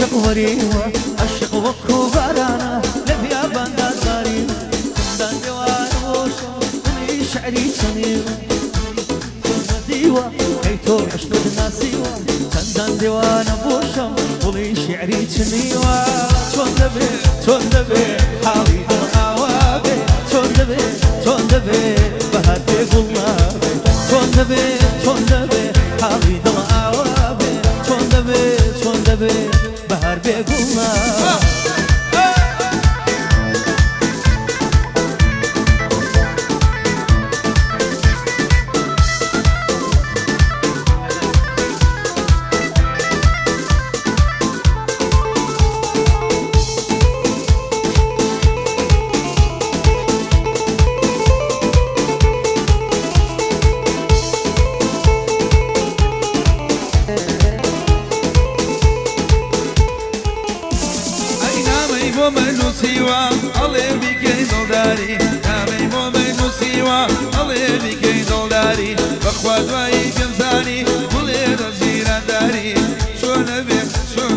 عشق وريوة عشق وكو بارانا لبيا باندا زاري دان ديوان وشو ولي شعري تنيوة ديوة هيتو عشق ناسيوة دان ديوان وشو ولي شعري تنيوة شون دبي حالي دمعاوابي شون دبي بهدي قلابي شون دبي حالي دمعاوابي شون دبي بهر بقلابي سوا الله بيكي دلداري نامي مومن سوا الله بيكي دلداري بخوات واي بيمزاني ولي رزيران داري شون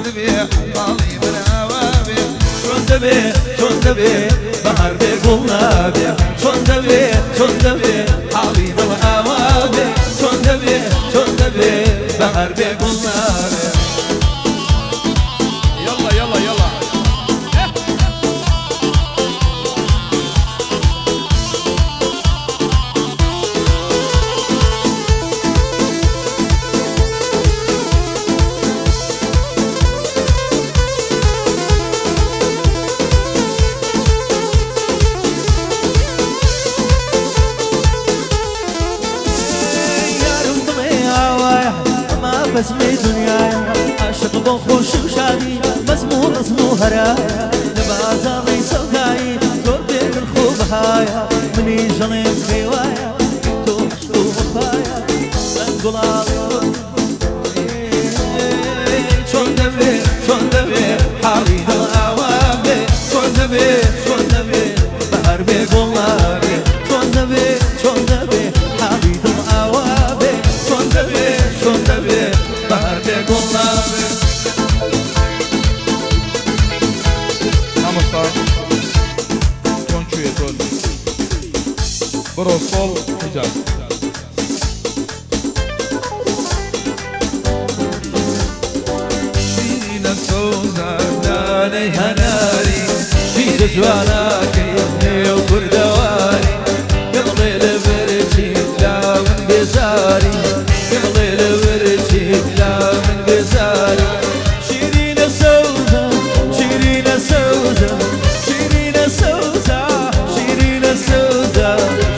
دبي حالي من عوابي شون دبي بهر بقلابي شون دبي حالي من عوابي شون دبي بهر بقلابي يلا بسمي دنياي عاشق بخوش وشادي مزمو هرايا لبازاري سوداي قربي الخوب هايا مني جنين خوايا توحشو وفايا نقول شون دبي حالي هالعوابي شون دبي بهر بقلابي شون دبي حالي هالعوابي شون دبي بهر بقلابي نامصار شون برو صول حجاز شيرين السوزة داني هناري شير جواناك يبني وكردواري قبلي لبرتي لا من بزاري قبلي لبرتي لا من بزاري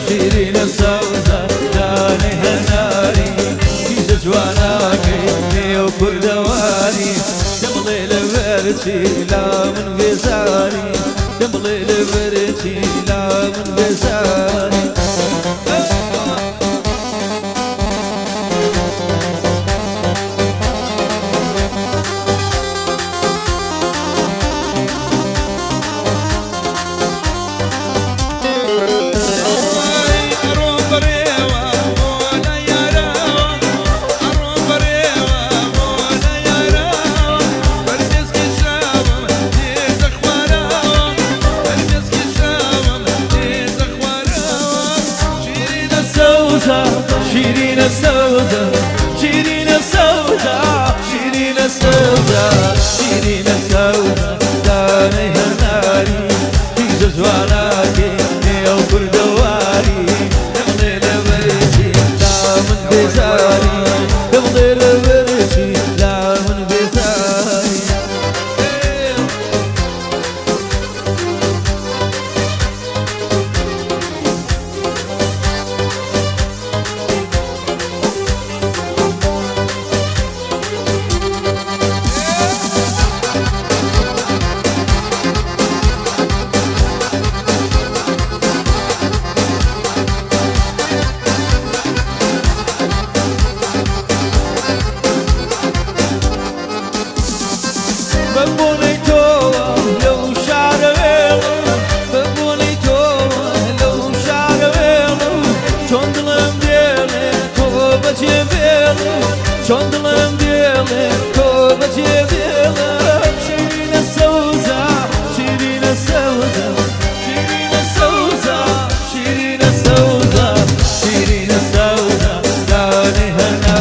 شيرين السوزة داني هناري شير جواناك يبني وكردواري قبلي لبرتي لا من بزاري قبلي لبرتي لا من بزاري شيرين السوداء شيرين السوداء شيرين السوداء شيرين السوداء داني هناري في زواناكي يا كردواري تمضي لبرتي لا من بزاري تمضي لبرتي لا من بزاري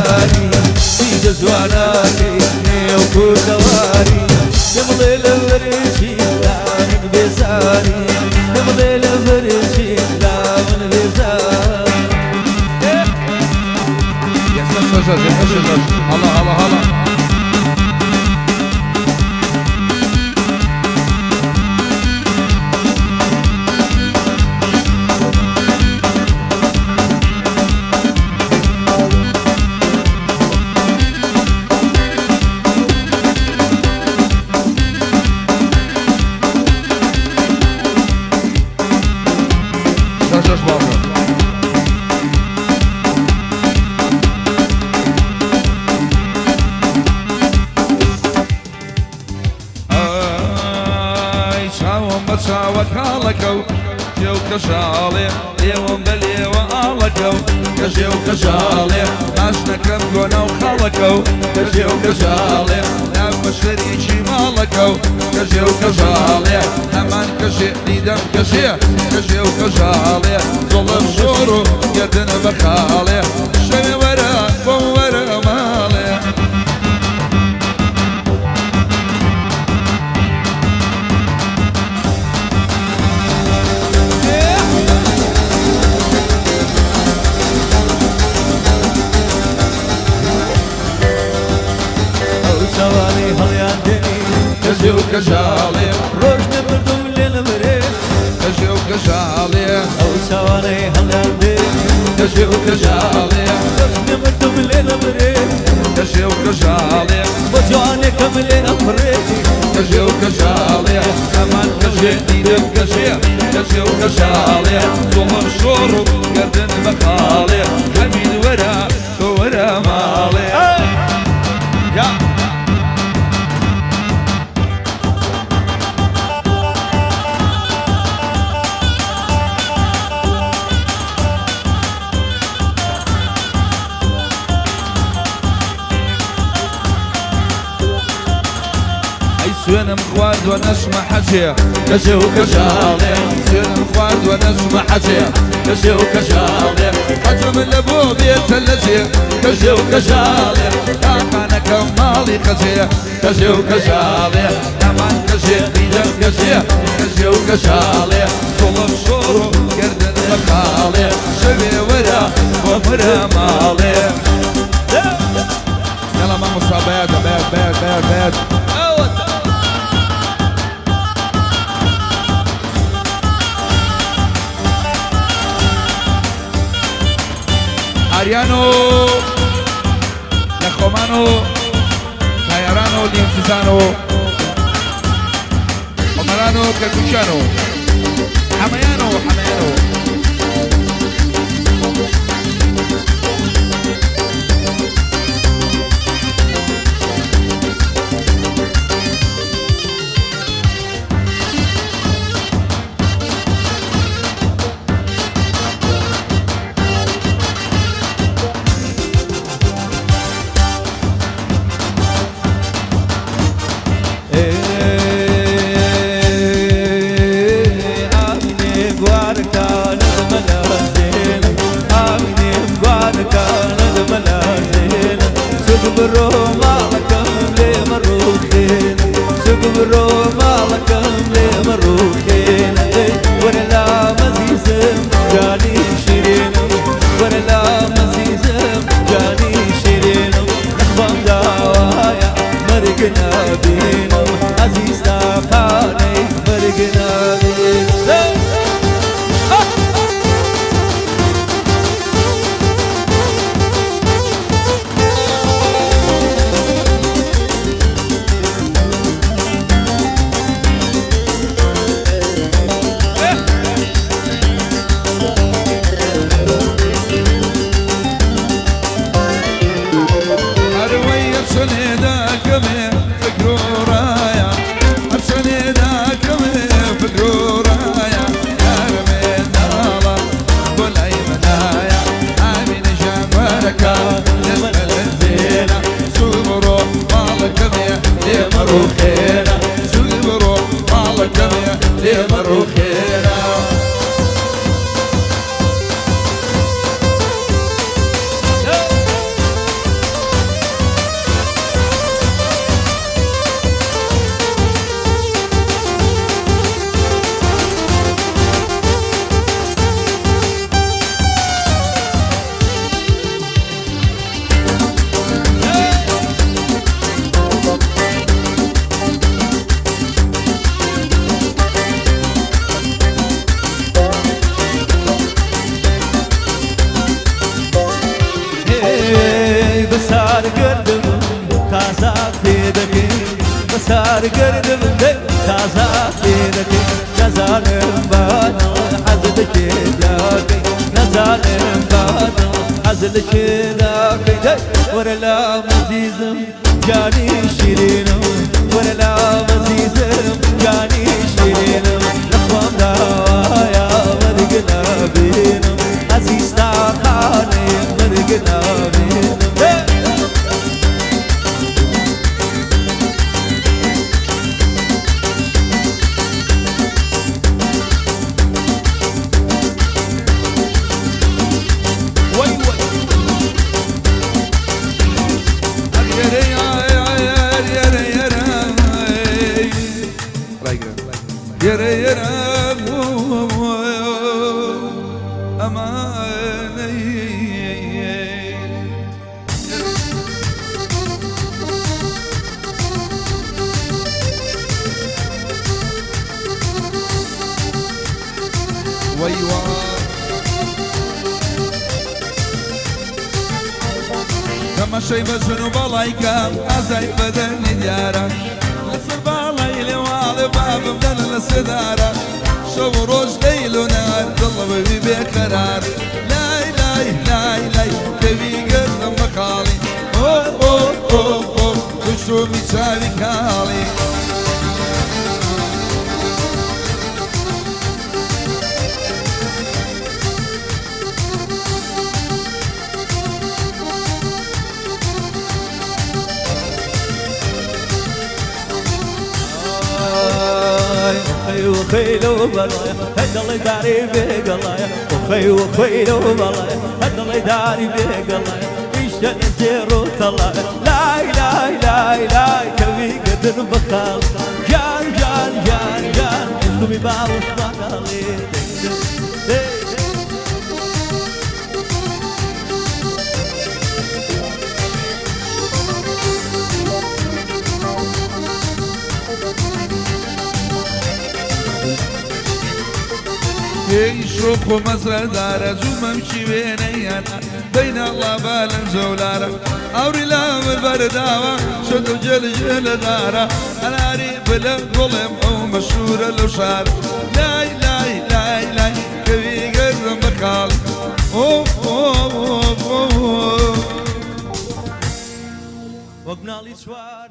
هناري في جزواناكي وكل دواري يمضي الفرشي لا من بيزاري يمضي الفرشي لا من بيزاري يحسن شجر يحسن شجر هلا هلا هلا وكالكو جو كشالي يوم بلي وآلكو كجو كشالي عشنا كم قونا وخالكو كجو كشالي نعم شريكي مالكو كجو كشالي أمان كشي ديدم كشي كجو كشالي ظلم شورو يدن بخالي شمي ورا ورا مالي كجو كشالي روشنا بردم للمريخ كجو كشالي أو سواني هلاندي كجو كشالي روشنا بردم للمريخ كجو كشالي وجواني كملي أفريقي كجو كشالي كمان كجي ديدم كجي كجو كشالي ظلم شورو قردن بخالي حميد ورا مالي يا سوين مخواد ونسمع حجي كجو كشالي سوين مخواد ونسمع حجي كجو كشالي حجم اللبو بيت اللجي كجو كشالي أنا كمالي خجي كجو كشالي كمان كجي ديدم كجي كجو كشالي ظلم شورو قردن بخالي شبي ورا مالي يلا ما مصابات بيت Ariano, Lacomano, Tayarano, Linfusano, Omarano, Cacucciano, Hamayano. گردم تازه پیدکی بسار گردم تازه پیدکی نزانم باد حزل کداکی نزانم باد حزل کداکی ورلا مزیزم جانی شیرینم ورلا مزیزم جانی شیرینم نخوام دوایا مرگنا بینم عزیز ناخانه مرگنا بینم Yere yere amane ويوا كما شي بجنوب الله ازاي بدني ديارك باب بدل السدارة شو روج ليل ونهار قلبي بقرار لاي لاي لاي لاي كبي قدم مقالي اوه اوه اوه اوه وشو ميشاري كالي وخيلو بلايا هذا اللي داري بقلايا وخيلو بلايا هذا اللي داري بقلايا ايش تنزيرو طلايا لاي لاي لاي لاي كبي قدر بخال جان جان جان جان اسمي باوش بقالي يشرب ومزرعة دارة زوم امشي بينيان بين الله بالم زولارة اوري لام البرداوة شدو جل دارة انا ريب للظلم ومشهور الاشار لاي لاي لاي لاي كبي قدم بقال اوه اوه اوه اوه وابنالي شوار